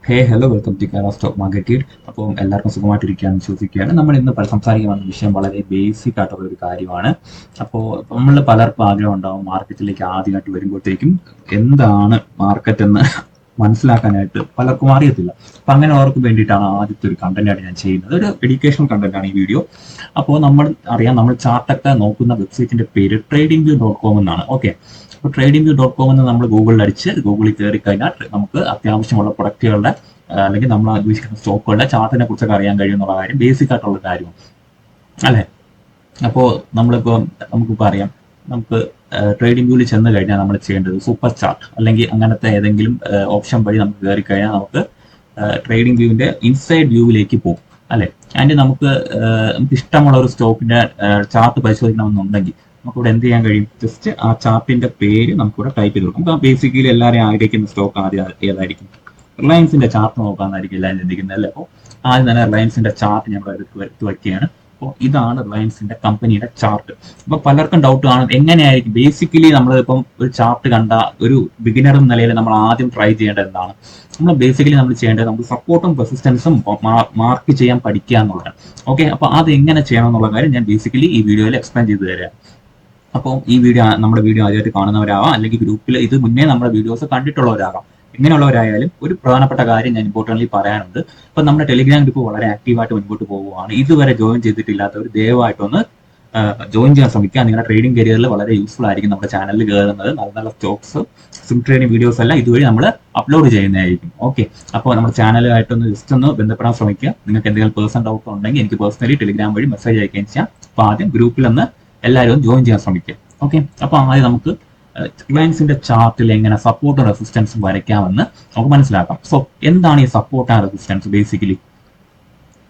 Hello welcome to Kerala stock market guide. അപ്പോൾ എല്ലാവർക്കും സുഖമായിട്ടിരിക്കുകയെന്ന് വിശ്വസിക്കുകയാണ്. നമ്മൾ ഇന്ന് സംസാരിക്കാൻ വന്ന വിഷയം വളരെ ബേസിക് ആയിട്ടുള്ള ഒരു കാര്യമാണ്. അപ്പോൾ നമ്മൾ പലർക്കും ആഗ്രഹം ഉണ്ടാവും മാർക്കറ്റിലേക്ക് ആദ്യമായിട്ട് വരുമ്പോഴത്തേക്കും എന്താണ് മാർക്കറ്റ് എന്ന് മനസ്സിലാക്കാനായിട്ട് പലർക്കും അറിയത്തില്ല. അപ്പം അങ്ങനെയുള്ളവർക്ക് വേണ്ടിയിട്ടാണ് ആദ്യത്തെ ഒരു കണ്ടന്റായിട്ട് ഞാൻ ചെയ്യുന്നത്. ഒരു എഡ്യൂക്കേഷണൽ കണ്ടന്റാണ് ഈ വീഡിയോ. അപ്പോൾ നമ്മൾ ചാർട്ടൊക്കെ നോക്കുന്ന വെബ്സൈറ്റിന്റെ പേര് tradingview.com എന്നാണ്. ഓക്കെ, അപ്പോൾ tradingview.com എന്ന് നമ്മൾ ഗൂഗിളിൽ അടിച്ച് ഗൂഗിളിൽ കയറി കഴിഞ്ഞാൽ നമുക്ക് അത്യാവശ്യമുള്ള പ്രൊഡക്റ്റുകളുടെ അല്ലെങ്കിൽ നമ്മൾ അന്വേഷിക്കുന്ന സ്റ്റോക്കുകളുടെ ചാർട്ടിനെ കുറിച്ചൊക്കെ അറിയാൻ കഴിയുന്നുള്ള കാര്യം ബേസിക് ആയിട്ടുള്ള കാര്യമാണ് അല്ലേ. അപ്പോൾ നമുക്കിപ്പോൾ അറിയാം, നമുക്ക് ട്രേഡിംഗ് വ്യൂവിൽ ചെന്ന് കഴിഞ്ഞാൽ നമ്മൾ ചെയ്യേണ്ടത് സൂപ്പർ ചാർട്ട് അല്ലെങ്കിൽ അങ്ങനത്തെ ഏതെങ്കിലും ഓപ്ഷൻ വഴി നമുക്ക് കയറി കഴിഞ്ഞാൽ നമുക്ക് ട്രേഡിംഗ് വ്യൂവിന്റെ ഇൻസൈഡ് വ്യൂവിലേക്ക് പോകും അല്ലെ. അതിന്റെ നമുക്ക് ഇഷ്ടമുള്ള ഒരു സ്റ്റോക്കിന്റെ ചാർട്ട് പരിശോധിക്കണമെന്നുണ്ടെങ്കിൽ നമുക്കിവിടെ എന്ത് ചെയ്യാൻ കഴിയും? ജസ്റ്റ് ആ ചാർട്ടിന്റെ പേര് നമുക്കിവിടെ ടൈപ്പ് ചെയ്ത് കൊടുക്കും. നമുക്ക് ബേസിക്കലി എല്ലാവരെയും ആഗ്രഹിക്കുന്ന സ്റ്റോക്ക് ആദ്യം ഏതായിരിക്കും? റിലയൻസിന്റെ ചാർട്ട് നോക്കാന്നായിരിക്കും എല്ലാവരും ചിന്തിക്കുന്നത് അല്ലേ. അപ്പോൾ ആദ്യം തന്നെ റിലയൻസിന്റെ ചാർട്ട് ഞങ്ങൾ എടുത്ത് വയ്ക്കുകയാണ്. അപ്പോൾ ഇതാണ് റിലയൻസിന്റെ കമ്പനിയുടെ ചാർട്ട്. അപ്പൊ പലർക്കും ഡൗട്ട് കാണും എങ്ങനെയായിരിക്കും. ബേസിക്കലി നമ്മൾ ഇപ്പം ഒരു ചാർട്ട് കണ്ട ഒരു ബിഗിനർ എന്ന നിലയിൽ നമ്മൾ ആദ്യം ട്രൈ ചെയ്യേണ്ടത് എന്താണ്? നമ്മൾ ചെയ്യേണ്ടത് നമുക്ക് സപ്പോർട്ടും റെസിസ്റ്റൻസും മാർക്ക് ചെയ്യാൻ പഠിക്കുക എന്നുള്ളതാണ്. ഓക്കെ, അപ്പൊ അത് എങ്ങനെ ചെയ്യണം എന്നുള്ള കാര്യം ഞാൻ ബേസിക്കലി ഈ വീഡിയോയിൽ എക്സ്പ്ലെയിൻ ചെയ്തു തരാം. അപ്പോൾ നമ്മുടെ വീഡിയോ ആദ്യമായിട്ട് കാണുന്നവരാവാം, അല്ലെങ്കിൽ ഗ്രൂപ്പിൽ ഇത് മുന്നേ നമ്മുടെ വീഡിയോസ് കണ്ടിട്ടുള്ളവരാകാം. ഇങ്ങനെയുള്ളവരായാലും ഒരു പ്രധാനപ്പെട്ട കാര്യം ഞാൻ ഇമ്പോർട്ടൻ്റ്ലി പറയാനുണ്ട്. ഇപ്പൊ നമ്മുടെ ടെലിഗ്രാം ഗ്രൂപ്പ് വളരെ ആക്റ്റീവായിട്ട് മുൻപോട്ട് പോവുകയാണ്. ഇതുവരെ ജോയിൻ ചെയ്തിട്ടില്ലാത്തവർ ദയവായിട്ടൊന്ന് ജോയിൻ ചെയ്യാൻ ശ്രമിക്കുക. നിങ്ങളുടെ ട്രേഡിംഗ് കരിയറിൽ വളരെ യൂസ്ഫുൾ ആയിരിക്കും നമ്മുടെ ചാനലിൽ കയറുന്നത്. നല്ല നല്ല സ്റ്റോക്സ്, സിം ട്രേഡിംഗ് വീഡിയോസ് എല്ലാം ഇതുവഴി നമ്മൾ അപ്ലോഡ് ചെയ്യുന്നതായിരിക്കും. ഓക്കെ, അപ്പോൾ നമ്മുടെ ചാനലുമായിട്ടൊന്ന് ജസ്റ്റ് ഒന്ന് ബന്ധപ്പെടാൻ ശ്രമിക്കുക. നിങ്ങൾക്ക് എന്തെങ്കിലും പേഴ്സണൽ ഡൗട്ട് ഉണ്ടെങ്കിൽ എനിക്ക് പേഴ്സണലി ടെലിഗ്രാം വഴി മെസ്സേജ് അയക്കുകയും ചെയ്യാം. അപ്പോൾ ആദ്യം ഗ്രൂപ്പിൽ ഒന്ന് എല്ലാവരും ജോയിൻ ചെയ്യാൻ ശ്രമിക്കുക. ഓക്കെ, അപ്പോൾ ആദ്യം നമുക്ക് റിലയൻസിന്റെ ചാർട്ടിൽ എങ്ങനെ സപ്പോർട്ടും റെസിസ്റ്റൻസും വരയ്ക്കാമെന്ന് നമുക്ക് മനസ്സിലാക്കാം. സോ എന്താണ് ഈ സപ്പോർട്ട് ആൻഡ് റെസിസ്റ്റൻസ്? ബേസിക്കലി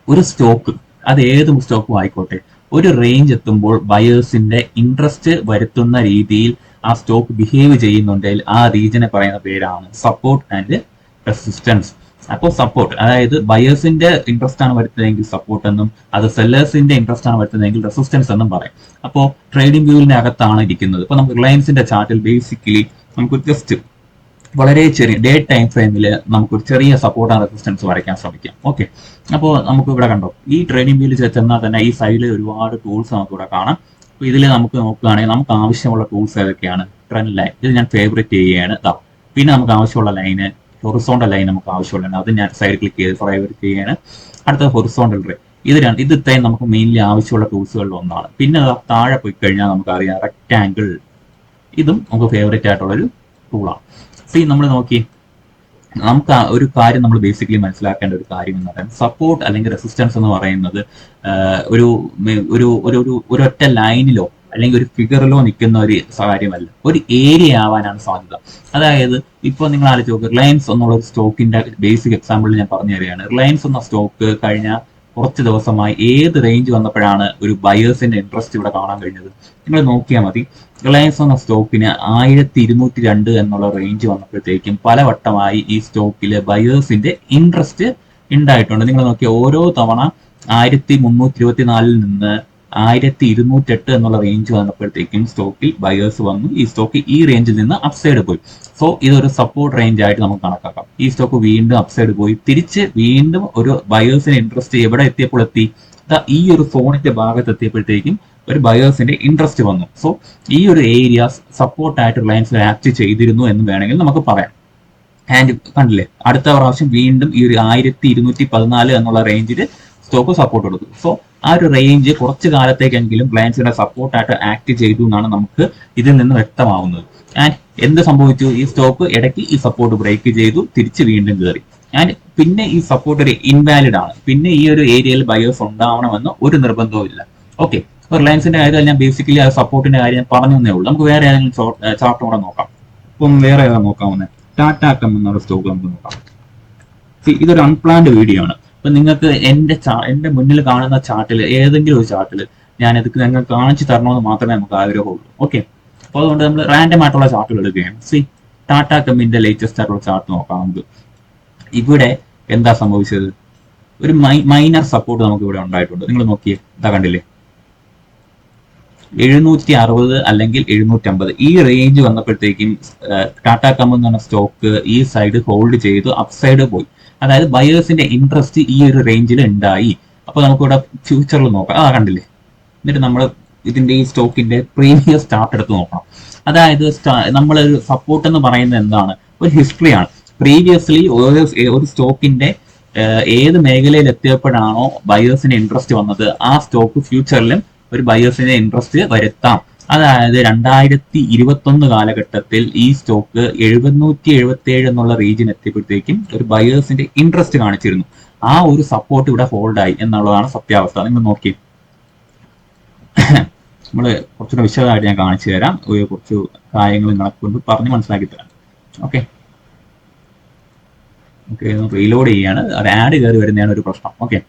ഒരു സ്റ്റോക്ക്, അത് ഏത് സ്റ്റോക്കും ആയിക്കോട്ടെ, ഒരു റേഞ്ച് എത്തുമ്പോൾ ബയേഴ്സിന്റെ ഇൻട്രസ്റ്റ് വരുത്തുന്ന രീതിയിൽ ആ സ്റ്റോക്ക് ബിഹേവ് ചെയ്യുന്നുണ്ടെങ്കിൽ ആ റീജിയനെ പറയുന്ന പേരാണ് സപ്പോർട്ട് ആൻഡ് റെസിസ്റ്റൻസ്. അപ്പോൾ സപ്പോർട്ട്, അതായത് ബയേഴ്സിന്റെ ഇൻട്രസ്റ്റ് ആണ് വരുത്തുന്നതെങ്കിൽ സപ്പോർട്ട് എന്നും, അത് സെല്ലേഴ്സിന്റെ ഇൻട്രസ്റ്റ് ആണ് വരുത്തുന്നതെങ്കിൽ റെസിസ്റ്റൻസ് എന്നും പറയും. അപ്പോൾ ട്രേഡിംഗ് വ്യൂവിന്റെ അകത്താണ് ഇരിക്കുന്നത്. ഇപ്പൊ നമുക്ക് റിലയൻസിന്റെ ചാർട്ടിൽ ബേസിക്കലി നമുക്ക് ജസ്റ്റ് വളരെ ചെറിയ ഡേ ടൈം ഫ്രെയിമിൽ നമുക്കൊരു ചെറിയ സപ്പോർട്ട് ആൻഡ് റെസിസ്റ്റൻസ് വരയ്ക്കാൻ ശ്രമിക്കാം. ഓക്കെ, അപ്പോൾ നമുക്ക് ഇവിടെ കണ്ടോ, ഈ ട്രേഡിംഗ് വ്യൂവിൽ ചെന്നാൽ തന്നെ ഈ സൈഡിൽ ഒരുപാട് ടൂൾസ് നമുക്ക് ഇവിടെ കാണാം. അപ്പോൾ ഇതിൽ നമുക്ക് നോക്കുകയാണെങ്കിൽ നമുക്ക് ആവശ്യമുള്ള ടൂൾസ് ഏതൊക്കെയാണ്? ട്രെൻഡ് ലൈൻ, ഇത് ഞാൻ ഫേവറേറ്റ് ചെയ്യുകയാണ്. പിന്നെ നമുക്ക് ആവശ്യമുള്ള ലൈന് ഹൊറിസോണ്ടൽ ലൈൻ നമുക്ക് ആവശ്യമുള്ളതാണ്, അത് ഞാൻ സൈഡ് ക്ലിക്ക് ചെയ്ത് ഫേവറേറ്റ് ചെയ്യുകയാണ്. അടുത്തത് ഹൊറിസോണ്ടൽ റേ, ഇത് ഇത്രയും നമുക്ക് മെയിൻലി ആവശ്യമുള്ള ടൂൾസുകളിൽ ഒന്നാണ്. പിന്നെ താഴെ പോയി കഴിഞ്ഞാൽ നമുക്കറിയാം റെക്ടാങ്കിൾ, ഇതും നമുക്ക് ഫേവറേറ്റ് ആയിട്ടുള്ളൊരു ടൂളാണ്. നമ്മൾ നോക്കി, നമുക്ക് ഒരു കാര്യം നമ്മൾ ബേസിക്കലി മനസ്സിലാക്കേണ്ട ഒരു കാര്യം എന്ന് പറയുന്നത് സപ്പോർട്ട് അല്ലെങ്കിൽ റെസിസ്റ്റൻസ് എന്ന് പറയുന്നത് ഒരൊറ്റ ലൈനിലോ അല്ലെങ്കിൽ ഒരു ഫിഗറിലോ നിൽക്കുന്ന ഒരു കാര്യമല്ല, ഒരു ഏരിയ ആവാനാണ് സാധ്യത. അതായത് ഇപ്പോൾ നിങ്ങൾ ആലോചിച്ച് നോക്കുക, റിലയൻസ് എന്നുള്ള ഒരു സ്റ്റോക്കിന്റെ ബേസിക് എക്സാമ്പിൾ ഞാൻ പറഞ്ഞു തരികയാണ്. റിലയൻസ് എന്ന സ്റ്റോക്ക് കഴിഞ്ഞ കുറച്ച് ദിവസമായി ഏത് റേഞ്ച് വന്നപ്പോഴാണ് ഒരു ബയേഴ്സിന്റെ ഇൻട്രസ്റ്റ് ഇവിടെ കാണാൻ കഴിഞ്ഞത്? നിങ്ങൾ നോക്കിയാൽ മതി. റിലയൻസ് എന്ന സ്റ്റോക്കിന് 1202 എന്നുള്ള റേഞ്ച് വന്നപ്പോഴത്തേക്കും പലവട്ടമായി ഈ സ്റ്റോക്കില് ബയേഴ്സിന്റെ ഇൻട്രസ്റ്റ് ഉണ്ടായിട്ടുണ്ട്. നിങ്ങൾ നോക്കിയാൽ ഓരോ തവണ 1324 നിന്ന് 1208 എന്നുള്ള റേഞ്ച് വന്നപ്പോഴത്തേക്കും സ്റ്റോക്കിൽ ബയേഴ്സ് വന്നു. ഈ സ്റ്റോക്ക് ഈ റേഞ്ചിൽ നിന്ന് അപ്സൈഡ് പോയി. സോ ഇതൊരു സപ്പോർട്ട് റേഞ്ച് ആയിട്ട് നമുക്ക് കണക്കാക്കാം. ഈ സ്റ്റോക്ക് വീണ്ടും അപ്സൈഡ് പോയി, തിരിച്ച് വീണ്ടും ഒരു ബയേഴ്സിന്റെ ഇൻട്രസ്റ്റ് എവിടെ എത്തിയപ്പോൾ എത്തി? ഈ ഒരു സോണിന്റെ ഭാഗത്ത് എത്തിയപ്പോഴത്തേക്കും ഒരു ബയേഴ്സിന്റെ ഇൻട്രസ്റ്റ് വന്നു. സോ ഈ ഒരു ഏരിയ സപ്പോർട്ടായിട്ട് റിലയൻസ് ആക്ട് ചെയ്തിരുന്നു എന്ന് വേണമെങ്കിൽ നമുക്ക് പറയാം. ആൻഡ് കണ്ടില്ലേ, അടുത്ത പ്രാവശ്യം വീണ്ടും ഈ ഒരു 1214 എന്നുള്ള റേഞ്ചിൽ സ്റ്റോക്ക് സപ്പോർട്ട് കൊടുത്തു. സോ ആ ഒരു റേഞ്ച് കുറച്ച് കാലത്തേക്കെങ്കിലും റിലയൻസിന്റെ സപ്പോർട്ടായിട്ട് ആക്ട് ചെയ്തു എന്നാണ് നമുക്ക് ഇതിൽ നിന്ന് വ്യക്തമാവുന്നത്. ആൻഡ് എന്ത് സംഭവിച്ചു? ഈ സ്റ്റോക്ക് ഇടയ്ക്ക് ഈ സപ്പോർട്ട് ബ്രേക്ക് ചെയ്തു, തിരിച്ച് വീണ്ടും കയറി. ആൻഡ് പിന്നെ ഈ സപ്പോർട്ട് ഒരു ഇൻവാലിഡ് ആണ്. പിന്നെ ഈ ഒരു ഏരിയയിൽ ബയേഴ്സ് ഉണ്ടാവണമെന്ന് ഒരു നിർബന്ധവും ഇല്ല. ഓക്കെ, അപ്പോൾ റിലയൻസിന്റെ കാര്യം ഞാൻ ബേസിക്കലി ആ സപ്പോർട്ടിന്റെ കാര്യം ഞാൻ പറഞ്ഞു തന്നേ ഉള്ളൂ. നമുക്ക് വേറെ ഏതെങ്കിലും ചാർട്ട് കൂടെ നോക്കാം. ഇപ്പം വേറെ ഏതാ നോക്കാവുന്നത്? ടാറ്റ കം എന്നുള്ള സ്റ്റോക്ക് നമുക്ക് നോക്കാം. ഇതൊരു അൺപ്ലാൻഡ് വീഡിയോ ആണ്. അപ്പൊ നിങ്ങൾക്ക് എന്റെ മുന്നിൽ കാണുന്ന ചാർട്ടിൽ ഏതെങ്കിലും ഒരു ചാർട്ടിൽ ഞാനിത് നിങ്ങൾക്ക് കാണിച്ചു തരണമെന്ന് മാത്രമേ നമുക്ക് ആഗ്രഹമുള്ളൂ. ഓക്കെ, അപ്പോൾ അതുകൊണ്ട് നമ്മൾ റാൻഡം ആയിട്ടുള്ള ചാർട്ടുകൾ എടുക്കുകയാണ്. ടാറ്റ കമ്മിന്റെ ലേറ്റസ്റ്റ് ആയിട്ടുള്ള ചാർട്ട് നോക്കാം നമുക്ക്. ഇവിടെ എന്താ സംഭവിച്ചത്? ഒരു മൈനർ സപ്പോർട്ട് നമുക്ക് ഇവിടെ ഉണ്ടായിട്ടുണ്ട്. നിങ്ങൾ നോക്കിയേ, ഇതാ കണ്ടില്ലേ, 760 അല്ലെങ്കിൽ 750 ഈ റേഞ്ച് വന്നപ്പോഴത്തേക്കും ടാറ്റ കമ്പനി എന്ന സ്റ്റോക്ക് ഈ സൈഡ് ഹോൾഡ് ചെയ്തു അപ്സൈഡ് പോയി. അതായത് ബയേഴ്സിന്റെ ഇൻട്രസ്റ്റ് ഈ ഒരു റേഞ്ചിൽ ഉണ്ടായി. അപ്പോൾ നമുക്കിവിടെ ഫ്യൂച്ചറിൽ നോക്കാം. കണ്ടില്ലേ? എന്നിട്ട് നമ്മൾ ഇതിന്റെ ഈ സ്റ്റോക്കിന്റെ പ്രീവിയസ് ചാർട്ട് എടുത്ത് നോക്കണം. അതായത് നമ്മൾ സപ്പോർട്ട് എന്ന് പറയുന്നത് എന്താണ്? ഒരു ഹിസ്റ്ററിയാണ്. പ്രീവിയസ്ലി ഒരു സ്റ്റോക്കിന്റെ ഏത് മേഖലയിൽ എത്തിയപ്പോഴാണോ ബയേഴ്സിന് ഇൻട്രസ്റ്റ് വന്നത്, ആ സ്റ്റോക്ക് ഫ്യൂച്ചറിലും ഒരു ബയേഴ്സിന്റെ ഇൻട്രസ്റ്റ് വരുത്താം. അതായത് 2021 കാലഘട്ടത്തിൽ ഈ സ്റ്റോക്ക് 777 എന്നുള്ള റീജിയൻ എത്തിയപ്പോഴത്തേക്കും ഒരു ബയേഴ്സിന്റെ ഇൻട്രസ്റ്റ് കാണിച്ചിരുന്നു. ആ ഒരു സപ്പോർട്ട് ഇവിടെ ഹോൾഡ് ആയി എന്നുള്ളതാണ് സത്യാവസ്ഥ. നിങ്ങൾ നോക്കി, നമ്മൾ കുറച്ചുകൂടെ വിശദമായിട്ട് ഞാൻ കാണിച്ചു തരാം. കുറച്ച് കാര്യങ്ങൾ നിങ്ങളെ കൊണ്ട് പറഞ്ഞ് മനസ്സിലാക്കി തരാം. ഓക്കെ, റീലോഡ് ചെയ്യാണ്. അത് ആഡ് കയറി വരുന്നതാണ് ഒരു പ്രശ്നം. ഓക്കെ,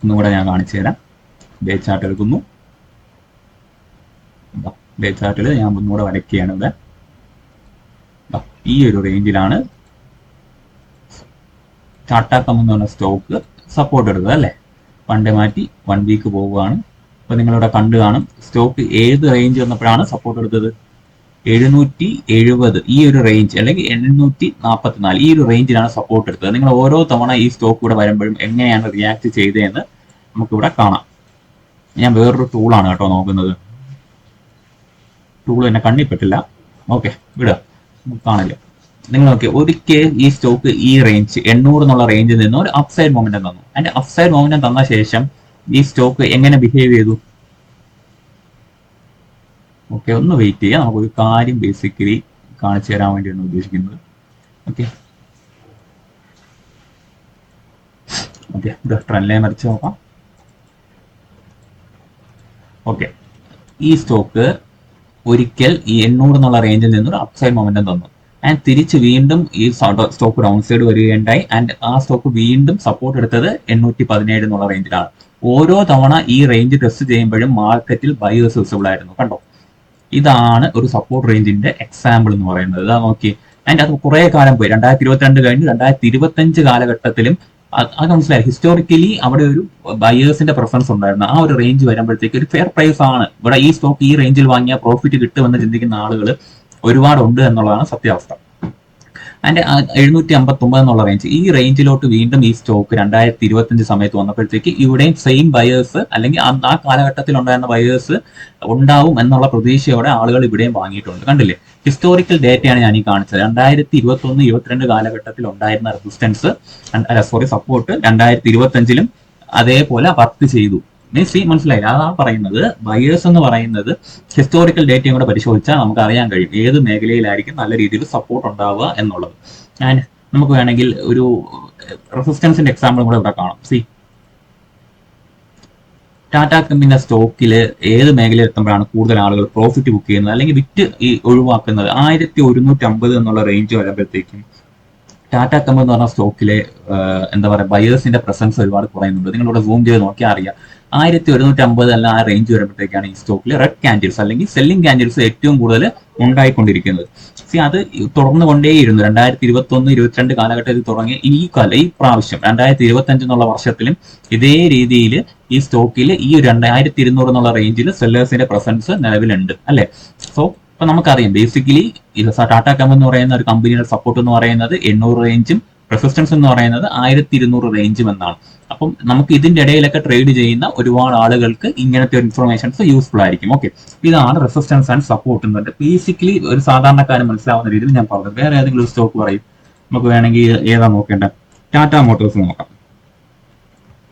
ഒന്നുകൂടെ ഞാൻ കാണിച്ചു തരാം. ഡേ ചാർട്ട് എടുക്കുന്നു. ഡേ ചാർട്ടിൽ ഞാൻ ഒന്നുകൂടെ വരയ്ക്കുകയാണ്. ഇവിടെ ഈ ഒരു റേഞ്ചിലാണ് ടാറ്റ കമ്പനി എന്ന് പറഞ്ഞ സ്റ്റോക്ക് സപ്പോർട്ട് എടുത്തത് അല്ലേ? പണ്ടേ മാറ്റി 1 വീക്ക് പോവുകയാണ്. അപ്പൊ നിങ്ങളിവിടെ കണ്ടു കാണും സ്റ്റോക്ക് ഏത് റേഞ്ച് വന്നപ്പോഴാണ് സപ്പോർട്ട് എടുത്തത്. 770 ഈ ഒരു റേഞ്ച്, അല്ലെങ്കിൽ 844 ഈ ഒരു റേഞ്ചിലാണ് സപ്പോർട്ട് എടുത്തത്. നിങ്ങൾ ഓരോ തവണ ഈ സ്റ്റോക്ക് ഇവിടെ വരുമ്പോഴും എങ്ങനെയാണ് റിയാക്ട് ചെയ്തതെന്ന് നമുക്കിവിടെ കാണാം. ഞാൻ വേറൊരു ടൂളാണ് കേട്ടോ നോക്കുന്നത്. ടൂൾ എന്നെ കണ്ണിപ്പെട്ടില്ല. ഓക്കെ, വിടുക, കാണില്ല. നിങ്ങൾ നോക്കിയാൽ ഒരിക്കൽ ഈ സ്റ്റോക്ക് ഈ റേഞ്ച് 800 എന്നുള്ള റേഞ്ചിൽ നിന്ന് ഒരു അപ്സൈഡ് മൊമെന്റം തന്നു. അതിന്റെ അപ്സൈഡ് മൊമെന്റം തന്ന ശേഷം ഈ സ്റ്റോക്ക് എങ്ങനെ ബിഹേവ് ചെയ്തു? ഓക്കെ, ഒന്ന് വെയിറ്റ് ചെയ്യാം. നമുക്കൊരു കാര്യം ബേസിക്കലി കാണിച്ചു തരാൻ വേണ്ടിയാണ് ഉദ്ദേശിക്കുന്നത്. ഓക്കെ ഓക്കെ, ട്രെൻഡ് ലൈൻ വരച്ച് നോക്കാം. ഓക്കെ, ഈ സ്റ്റോക്ക് ഒരിക്കൽ ഈ 800 എന്നുള്ള റേഞ്ചിൽ നിന്നൊരു അപ്സൈഡ് മൊമെന്റം തന്നു. ആൻഡ് തിരിച്ച് വീണ്ടും ഈ സ്റ്റോക്ക് ഡൗൺ സൈഡ് വരികയുണ്ടായി. ആൻഡ് ആ സ്റ്റോക്ക് വീണ്ടും സപ്പോർട്ട് എടുത്തത് 817 എന്നുള്ള റേഞ്ചിലാണ്. ഓരോ തവണ ഈ റേഞ്ച് ടെസ്റ്റ് ചെയ്യുമ്പോഴും മാർക്കറ്റിൽ ബയേഴ്സ് വിസിബിൾ ആയിരുന്നു. കണ്ടോ? ഇതാണ് ഒരു സപ്പോർട്ട് റേഞ്ചിന്റെ എക്സാമ്പിൾ എന്ന് പറയുന്നത്. ഇതാ നോക്കി. ആൻഡ് അത് കുറെ കാലം പോയി. 2022 കഴിഞ്ഞ് 2025 കാലഘട്ടത്തിലും അത് മനസ്സിലായി. ഹിസ്റ്റോറിക്കലി അവിടെ ഒരു ബയേഴ്സിന്റെ പ്രഫറൻസ് ഉണ്ടായിരുന്നു. ആ ഒരു റേഞ്ച് വരുമ്പോഴത്തേക്ക് ഒരു ഫെയർ പ്രൈസ് ആണ്. ഇവിടെ ഈ സ്റ്റോക്ക് ഈ റേഞ്ചിൽ വാങ്ങിയാൽ പ്രോഫിറ്റ് കിട്ടുമെന്ന് ചിന്തിക്കുന്ന ആളുകൾ ഒരുപാടുണ്ട് എന്നുള്ളതാണ് സത്യാവസ്ഥ. ആൻഡ് 759 എന്നുള്ള റേഞ്ച്, ഈ റേഞ്ചിലോട്ട് വീണ്ടും ഈ സ്റ്റോക്ക് 2025 സമയത്ത് വന്നപ്പോഴത്തേക്ക് ഇവിടെയും സെയിം ബയേഴ്സ്, അല്ലെങ്കിൽ ആ കാലഘട്ടത്തിൽ ഉണ്ടായിരുന്ന ബയേഴ്സ് ഉണ്ടാവും എന്നുള്ള പ്രതീക്ഷയോടെ ആളുകൾ ഇവിടെയും വാങ്ങിയിട്ടുണ്ട്. കണ്ടില്ലേ? ഹിസ്റ്റോറിക്കൽ ഡേറ്റയാണ് ഞാൻ ഈ കാണിച്ചത്. 2021-22 കാലഘട്ടത്തിൽ ഉണ്ടായിരുന്ന റെസിസ്റ്റൻസ്, സപ്പോർട്ട് 2025 അതേപോലെ വർക്ക് ചെയ്തു. മനസ്സിലായില്ല? അതാണ് പറയുന്നത്. ബയേഴ്സ് എന്ന് പറയുന്നത് ഹിസ്റ്റോറിക്കൽ ഡേറ്റയും കൂടെ പരിശോധിച്ചാൽ നമുക്ക് അറിയാൻ കഴിയും ഏത് മേഖലയിലായിരിക്കും നല്ല രീതിയിൽ സപ്പോർട്ട് ഉണ്ടാവുക എന്നുള്ളത്. ആൻഡ് നമുക്ക് വേണമെങ്കിൽ ഒരു റെസിസ്റ്റൻസിന്റെ എക്സാമ്പിൾ കൂടെ ഇവിടെ കാണാം. ടാറ്റ കമ്പനിയുടെ സ്റ്റോക്കിൽ ഏത് മേഖലയിൽ എത്തുമ്പോഴാണ് കൂടുതൽ ആളുകൾ പ്രോഫിറ്റ് ബുക്ക് ചെയ്യുന്നത് അല്ലെങ്കിൽ വിറ്റ് ഒഴിവാക്കുന്നത്? 1150 എന്നുള്ള റേഞ്ച് വരുമ്പോഴത്തേക്കും ടാറ്റ കമ്പനി എന്ന് പറഞ്ഞ സ്റ്റോക്കിലെ എന്താ പറയുക, ബയേഴ്സിന്റെ പ്രസൻസ് ഒരുപാട് കുറയുന്നുണ്ട്. നിങ്ങളിവിടെ സൂം ചെയ്ത് നോക്കിയാൽ അറിയാം. 1150 അല്ല ആ റേഞ്ച് വരുമ്പോഴത്തേക്കാണ് ഈ സ്റ്റോക്കിൽ റെഡ് ക്യാൻഡിൽസ് അല്ലെങ്കിൽ സെല്ലിംഗ് ക്യാൻഡിൽസ് ഏറ്റവും കൂടുതൽ ഉണ്ടായിക്കൊണ്ടിരിക്കുന്നത്. അത് തുടർന്നു കൊണ്ടേയിരുന്നു. 2021-22 കാലഘട്ടത്തിൽ തുടങ്ങിയ ഈ പ്രാവശ്യം 2025 എന്നുള്ള വർഷത്തിലും ഇതേ രീതിയിൽ ഈ സ്റ്റോക്കിൽ ഈ 2200 എന്നുള്ള റേഞ്ചിൽ സെല്ലേഴ്സിന്റെ പ്രസൻസ് നിലവിലുണ്ട് അല്ലെ? സോ അപ്പൊ നമുക്കറിയാം ബേസിക്കലി ടാറ്റ കമ്പനി എന്ന് പറയുന്ന ഒരു കമ്പനിയുടെ സപ്പോർട്ട് എന്ന് പറയുന്നത് 800 റേഞ്ചും റെസിസ്റ്റൻസ് എന്ന് പറയുന്നത് 1200 റേഞ്ചും എന്നാണ്. അപ്പം നമുക്ക് ഇതിന്റെ ഇടയിലൊക്കെ ട്രേഡ് ചെയ്യുന്ന ഒരുപാട് ആളുകൾക്ക് ഇങ്ങനത്തെ ഒരു ഇൻഫർമേഷൻസ് യൂസ്ഫുൾ ആയിരിക്കും. ഓക്കെ, ഇതാണ് റെസിസ്റ്റൻസ് ആൻഡ് സപ്പോർട്ട് എന്നുള്ളത്. ബേസിക്കലി ഒരു സാധാരണക്കാരൻ മനസ്സിലാവുന്ന രീതിയിൽ ഞാൻ പറഞ്ഞത്. വേറെ ഏതെങ്കിലും ഒരു സ്റ്റോക്ക് പറയും. നമുക്ക് വേണമെങ്കിൽ ഏതാ നോക്കേണ്ടത്? ടാറ്റ മോട്ടോഴ്സ് നോക്കാം.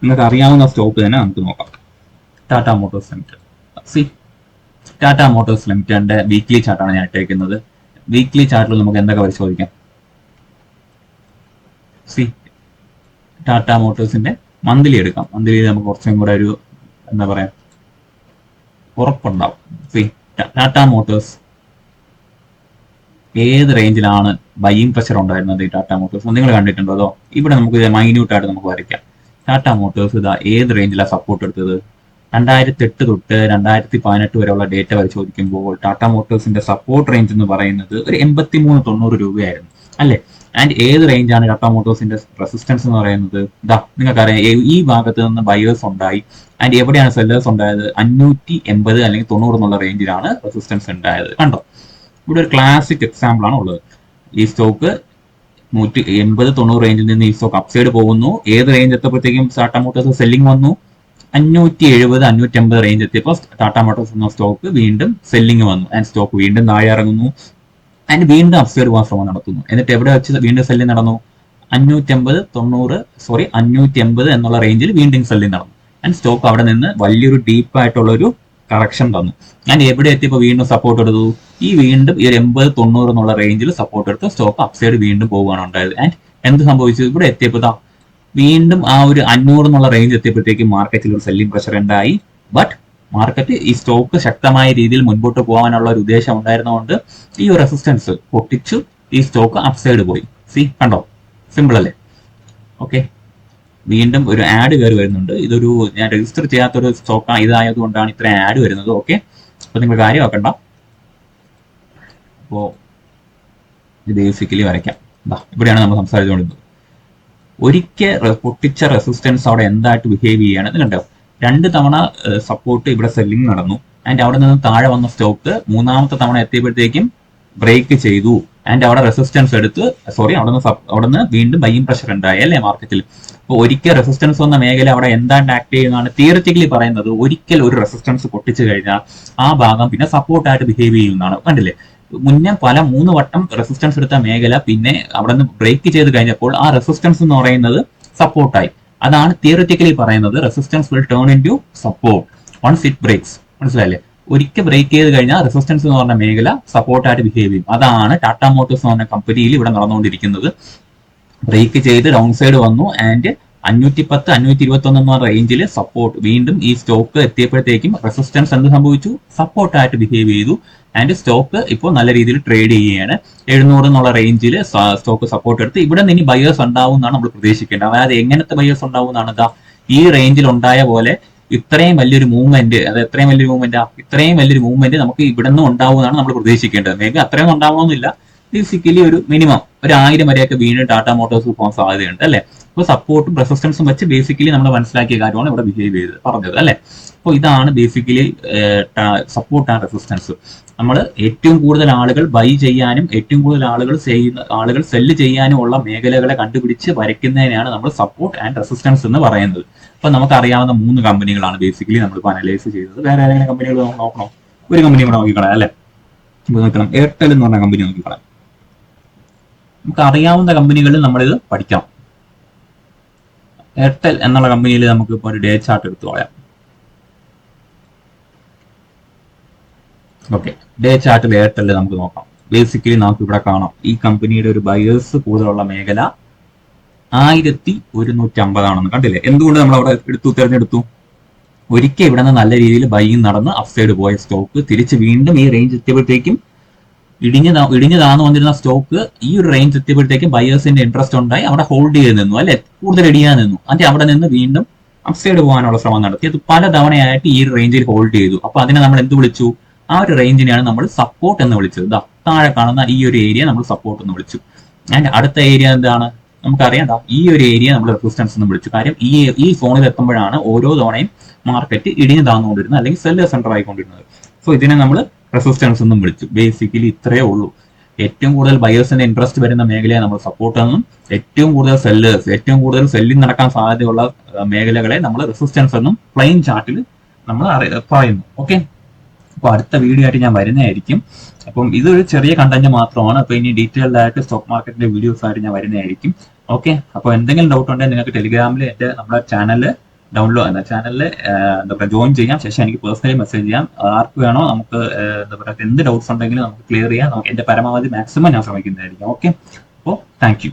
നിങ്ങൾക്ക് അറിയാവുന്ന സ്റ്റോക്ക് തന്നെ നമുക്ക് നോക്കാം. Tata Motors limited. Tata Motors ലിമിറ്റഡിന്റെ വീക്ക്ലി ചാർട്ടാണ് ഞാൻ ഇട്ടേക്കുന്നത്. വീക്ക്ലി ചാർട്ടിൽ നമുക്ക് എന്തൊക്കെ പരിശോധിക്കാം? ടാറ്റ മോട്ടോഴ്സിന്റെ മന്ത്ലി എടുക്കാം. മന്ത്ലി നമുക്ക് കുറച്ചും കൂടെ ഒരു എന്താ പറയാ ഉറപ്പുണ്ടാവും. ടാറ്റ മോട്ടോഴ്സ് ഏത് റേഞ്ചിലാണ് ബൈയിങ് പ്രഷർ ഉണ്ടായിരുന്നത്? ഈ ടാറ്റ മോട്ടോഴ്സ് നിങ്ങൾ കണ്ടിട്ടുണ്ടോ? അതോ ഇവിടെ നമുക്ക് മൈന്യൂട്ടായിട്ട് നമുക്ക് വരയ്ക്കാം. ടാറ്റ മോട്ടോഴ്സ് ഇതാ ഏത് റേഞ്ചിലാണ് സപ്പോർട്ട് എടുത്തത്? 2008 തൊട്ട് 2018 വരെയുള്ള ഡേറ്റ പരിശോധിക്കുമ്പോൾ ടാറ്റ മോട്ടോഴ്സിന്റെ സപ്പോർട്ട് റേഞ്ച് എന്ന് പറയുന്നത് ഒരു 83-90 രൂപയായിരുന്നു അല്ലെ? ആൻഡ് ഏത് റേഞ്ചാണ് ടാറ്റ മോട്ടോഴ്സിന്റെ റെസിസ്റ്റൻസ് എന്ന് പറയുന്നത്? ഇതാ നിങ്ങൾക്കറിയാം, ഈ ഭാഗത്ത് നിന്ന് ബയേഴ്സ് ഉണ്ടായി. ആൻഡ് എവിടെയാണ് സെല്ലേഴ്സ് ഉണ്ടായത്? 580 അല്ലെങ്കിൽ 90 എന്നുള്ള റേഞ്ചിലാണ് റെസിസ്റ്റൻസ് ഉണ്ടായത്. കണ്ടോ? ഇവിടെ ഒരു ക്ലാസിക് എക്സാമ്പിൾ ആണ് ഉള്ളത്. ഈ സ്റ്റോക്ക് 180-90 റേഞ്ചിൽ നിന്ന് ഈ സ്റ്റോക്ക് അപ്സൈഡ് പോകുന്നു. ഏത് റേഞ്ച് എത്തപ്പോഴത്തേക്കും ടാറ്റ മോട്ടോഴ്സ് സെല്ലിംഗ് വന്നു. 570-550 റേഞ്ച് എത്തിയപ്പോൾ ടാറ്റ മോട്ടോഴ്സ് എന്ന സ്റ്റോക്ക് വീണ്ടും സെല്ലിംഗ് വന്നു. ആൻഡ് സ്റ്റോക്ക് വീണ്ടും താഴെ ഇറങ്ങുന്നു. ആൻഡ് വീണ്ടും അപ്സൈഡ് പോകാൻ ശ്രമം നടത്തുന്നു. എന്നിട്ട് എവിടെ വെച്ച് വീണ്ടും സെല്ലിംഗ് നടന്നു? 580 എന്നുള്ള റേഞ്ചിൽ വീണ്ടും സെല്ലിംഗ് നടന്നു. ആൻഡ് സ്റ്റോക്ക് അവിടെ നിന്ന് വലിയൊരു ഡീപ്പായിട്ടുള്ള ഒരു കറക്ഷൻ തന്നു. ഞാൻ എവിടെ എത്തിയപ്പോൾ വീണ്ടും സപ്പോർട്ട് എടുത്തു? ഈ വീണ്ടും ഈ ഒരു 80-90 എന്നുള്ള റേഞ്ചിൽ സപ്പോർട്ട് എടുത്ത് സ്റ്റോക്ക് അപ്സൈഡ് വീണ്ടും പോവുകയാണ് ഉണ്ടായത്. ആൻഡ് എന്ത് സംഭവിച്ചു? ഇവിടെ എത്തിയപ്പോൾ വീണ്ടും ആ ഒരു 500 എന്നുള്ള റേഞ്ച് എത്തിയപ്പോഴത്തേക്ക് മാർക്കറ്റിൽ ഒരു സെല്ലിംഗ് പ്രഷർ ഉണ്ടായി. ബട്ട് മാർക്കറ്റ് ഈ സ്റ്റോക്ക് ശക്തമായ രീതിയിൽ മുൻപോട്ട് പോകാനുള്ള ഒരു ഉദ്ദേശം ഉണ്ടായിരുന്നതുകൊണ്ട് ഈ ഒരു റെസിസ്റ്റൻസ് പൊട്ടിച്ചു ഈ സ്റ്റോക്ക് അപ്സൈഡ് പോയി. കണ്ടോ? സിമ്പിൾ അല്ലേ? ഓക്കെ, വീണ്ടും ഒരു ആഡ് കയറി വരുന്നുണ്ട്. ഇതൊരു ഞാൻ രജിസ്റ്റർ ചെയ്യാത്തൊരു സ്റ്റോക്ക് ഇതായത് കൊണ്ടാണ് ഇത്ര ആഡ് വരുന്നത്. ഓക്കെ, അപ്പൊ നിങ്ങൾ കാര്യമാക്കണ്ട. അപ്പോ ഇത് ബേസിക്കലി വരയ്ക്കാം. ഇവിടെയാണ് നമ്മൾ സംസാരിച്ചുകൊണ്ടിരുന്നത്. ഒരിക്കൽ പൊട്ടിച്ച റെസിസ്റ്റൻസ് അവിടെ എന്തായിട്ട് ബിഹേവ് ചെയ്യാണ് ഇത് കണ്ടോ? 2 തവണ സപ്പോർട്ട് ഇവിടെ സെല്ലിംഗ് നടന്നു. ആൻഡ് അവിടെ നിന്ന് താഴെ വന്ന സ്റ്റോക്ക് 3ാമത്തെ തവണ എത്തിയപ്പോഴത്തേക്കും ബ്രേക്ക് ചെയ്തു. ആൻഡ് അവിടെ റെസിസ്റ്റൻസ് എടുത്ത് അവിടെ നിന്ന് വീണ്ടും ബൈയിങ് പ്രഷർ ഉണ്ടായി അല്ലേ മാർക്കറ്റിൽ. അപ്പോൾ ഒരിക്കൽ റെസിസ്റ്റൻസ് വന്ന മേഖല അവിടെ എന്താണ്ട് ആക്ട് ചെയ്യുന്നതാണ് തിയറിറ്റിക്കലി പറയുന്നത്. ഒരിക്കൽ ഒരു റെസിസ്റ്റൻസ് പൊട്ടിച്ചു കഴിഞ്ഞാൽ ആ ഭാഗം പിന്നെ സപ്പോർട്ടായിട്ട് ബിഹേവ് ചെയ്യുന്നതാണ്. കണ്ടില്ലേ? മുന്നേ 3 വട്ടം റെസിസ്റ്റൻസ് എടുത്ത മേഖല പിന്നെ അവിടെ നിന്ന് ബ്രേക്ക് ചെയ്ത് കഴിഞ്ഞപ്പോൾ ആ റെസിസ്റ്റൻസ് എന്ന് പറയുന്നത് സപ്പോർട്ടായി. അതാണ് തിയറിറ്റിക്കലി പറയുന്നത്. Resistance will turn into support once it breaks. മനസ്സിലായില്ലേ? ഒരിക്കൽ ബ്രേക്ക് ചെയ്ത് കഴിഞ്ഞാൽ റെസിസ്റ്റൻസ് എന്ന് പറഞ്ഞ മേഖല സപ്പോർട്ടായിട്ട് ബിഹേവ് ചെയ്യും. അതാണ് ടാറ്റ മോട്ടോഴ്സ് എന്ന് പറഞ്ഞ കമ്പനിയിൽ ഇവിടെ നടന്നുകൊണ്ടിരിക്കുന്നത്. ബ്രേക്ക് ചെയ്ത് ഡൗൺ സൈഡ് വന്നു. ആൻഡ് 510-521 എന്ന റേഞ്ചിൽ സപ്പോർട്ട് വീണ്ടും ഈ സ്റ്റോക്ക് എത്തിയപ്പോഴത്തേക്കും റെസിസ്റ്റൻസ് എന്ത് സംഭവിച്ചു? സപ്പോർട്ടായിട്ട് ബിഹേവ് ചെയ്തു. ആൻഡ് സ്റ്റോക്ക് ഇപ്പോൾ നല്ല രീതിയിൽ ട്രേഡ് ചെയ്യുകയാണ്. 700 എന്നുള്ള റേഞ്ചിൽ സ്റ്റോക്ക് സപ്പോർട്ട് എടുത്ത് ഇവിടെ നിന്ന് ഇനി ബയേഴ്സ് ഉണ്ടാവും എന്നാണ് നമ്മൾ പ്രതീക്ഷിക്കേണ്ടത്. അതായത് എങ്ങനത്തെ ബയേഴ്സ് ഉണ്ടാവും എന്നാണ്? ഈ റേഞ്ചിൽ ഉണ്ടായ പോലെ ഇത്രയും വലിയൊരു മൂവ്മെന്റ്, അത് ഇത്രയും വലിയൊരു മൂവ്മെന്റ് നമുക്ക് ഇവിടെ നിന്ന് ഉണ്ടാവുമെന്നാണ് നമ്മൾ പ്രതീക്ഷിക്കേണ്ടത്. മേ ബി അത്രയും ഉണ്ടാവണമെന്നില്ല. ബേസിക്കലി ഒരു മിനിമം 1000 വരെയൊക്കെ വീണ്ടും ടാറ്റ മോട്ടോഴ്സ് പോകാൻ സാധ്യതയുണ്ട് അല്ലെ. അപ്പോൾ സപ്പോർട്ടും റെസിസ്റ്റൻസും വെച്ച് ബേസിക്കലി നമ്മൾ മനസ്സിലാക്കിയ കാര്യമാണ് ഇവിടെ ബിഹേവ് പറഞ്ഞത് അല്ലെ. അപ്പോൾ ഇതാണ് ബേസിക്കലി സപ്പോർട്ട് ആൻഡ് റെസിസ്റ്റൻസ്. നമ്മൾ ഏറ്റവും കൂടുതൽ ആളുകൾ ബൈ ചെയ്യാനും ഏറ്റവും കൂടുതൽ ആളുകൾ സെല്ല് ചെയ്യാനും ഉള്ള മേഖലകളെ കണ്ടുപിടിച്ച് വരയ്ക്കുന്നതിനാണ് നമ്മൾ സപ്പോർട്ട് ആൻഡ് റെസിസ്റ്റൻസ് എന്ന് പറയുന്നത്. അപ്പൊ നമുക്ക് അറിയാവുന്ന 3 കമ്പനികളാണ് ബേസിക്കലി നമ്മളിപ്പോൾ അനലൈസ് ചെയ്തത്. വേറെ ഏതെങ്കിലും കമ്പനികൾ നോക്കണോ? ഒരു കമ്പനി കൂടെ നോക്കിക്കളയാം അല്ലെ. നോക്കണം, എയർടെൽ എന്ന് പറഞ്ഞ കമ്പനി നോക്കിക്കളയാം. നമുക്ക് അറിയാവുന്ന കമ്പനികളിൽ നമ്മളിത് പഠിക്കാം. എയർടെൽ എന്നുള്ള കമ്പനിയിൽ നമുക്ക് ഇപ്പോൾ ഒരു ഡേ ചാർട്ട് എടുത്തു കളയാം. ഓക്കെ, ഡേ ചാർട്ടിൽ എയർടെൽ നമുക്ക് നോക്കാം. ബേസിക്കലി നമുക്ക് ഇവിടെ കാണാം ഈ കമ്പനിയുടെ ഒരു ബയേഴ്സ് കൂടുതലുള്ള മേഖല 1150 ആണെന്ന് കണ്ടില്ലേ. എന്തുകൊണ്ട് നമ്മൾ അവിടെ തിരഞ്ഞെടുത്തു? ഒരിക്കൽ ഇവിടെ നിന്ന് നല്ല രീതിയിൽ ബൈയിങ് നടന്ന് അപ്സൈഡ് പോയ സ്റ്റോക്ക് തിരിച്ച് വീണ്ടും ഈ റേഞ്ച് എത്തിയപ്പോഴത്തേക്കും ഇടിഞ്ഞു താന്നു വന്നിരുന്ന സ്റ്റോക്ക് ഈ ഒരു റേഞ്ച് എത്തിയപ്പോഴത്തേക്കും ബയേഴ്സിന്റെ ഇൻട്രസ്റ്റ് ഉണ്ടായി അവിടെ ഹോൾഡ് ചെയ്ത് നിന്നു അല്ലെ, കൂടുതൽ ഇടിയാൻ നിന്നു. അതിന്റെ അവിടെ നിന്ന് വീണ്ടും അപ്സൈഡ് പോകാനുള്ള ശ്രമം നടത്തി. അത് പല തവണയായിട്ട് ഈ ഒരു റേഞ്ചിൽ ഹോൾഡ് ചെയ്തു. അപ്പൊ അതിനെ നമ്മൾ എന്ത് വിളിച്ചു? ആ ഒരു റേഞ്ചിനെയാണ് നമ്മൾ സപ്പോർട്ട് എന്ന് വിളിച്ചത്. താഴെ കാണുന്ന ഈ ഒരു ഏരിയ നമ്മൾ സപ്പോർട്ട് എന്ന് വിളിച്ചു. ആൻഡ് അടുത്ത ഏരിയ എന്താണ്? നമുക്കറിയാം, ഈ ഒരു ഏരിയ നമ്മൾ റെസിസ്റ്റൻസ് എന്ന് വിളിച്ചു. കാര്യം ഈ സോണിൽ എത്തുമ്പോഴാണ് ഓരോ തവണയും മാർക്കറ്റ് ഇടിഞ്ഞു താന്നുകൊണ്ടിരുന്നത് അല്ലെങ്കിൽ സെല്ല് സെന്റർ ആയിക്കൊണ്ടിരുന്നത്. സോ ഇതിനെ നമ്മൾ റെസിസ്റ്റൻസ് എന്നും വിളിച്ചു. ബേസിക്കലി ഇത്രയേ ഉള്ളൂ. ഏറ്റവും കൂടുതൽ ബയേഴ്സിന്റെ ഇൻട്രസ്റ്റ് വരുന്ന മേഖലയെ നമ്മൾ സപ്പോർട്ട് എന്നും ഏറ്റവും കൂടുതൽ സെല്ലിംഗ് നടക്കാൻ സാധ്യതയുള്ള മേഖലകളെ നമ്മൾ റെസിസ്റ്റൻസ് എന്നും പ്ലെയിൻ ചാർട്ടിൽ നമ്മൾ പറയുന്നു. ഓക്കെ, അപ്പോൾ അടുത്ത വീഡിയോ ആയിട്ട് ഞാൻ വരുന്നതായിരിക്കും. അപ്പം ഇതൊരു ചെറിയ കണ്ടന്റ് മാത്രമാണ്. അപ്പോൾ ഇനി ഡീറ്റെയിൽഡ് ആയിട്ട് സ്റ്റോക്ക് മാർക്കറ്റിന്റെ വീഡിയോസ് ആയിട്ട് ഞാൻ വരുന്നതായിരിക്കും. ഓക്കെ, അപ്പോൾ എന്തെങ്കിലും ഡൗട്ട് ഉണ്ടെങ്കിൽ നിങ്ങൾക്ക് ടെലിഗ്രാമിൽ നമ്മുടെ ചാനലിൽ ജോയിൻ ചെയ്യാം. ശേഷം എനിക്ക് പേഴ്സണലി മെസ്സേജ് ചെയ്യാം. ആർക്ക് വേണോ നമുക്ക് എന്ത് ഡൗട്ട്സ് ഉണ്ടെങ്കിലും നമുക്ക് ക്ലിയർ ചെയ്യാം. എന്റെ പരമാവധി മാക്സിമം ഞാൻ ശ്രമിക്കുന്നതായിരിക്കും. ഓക്കെ, അപ്പോൾ താങ്ക് യു.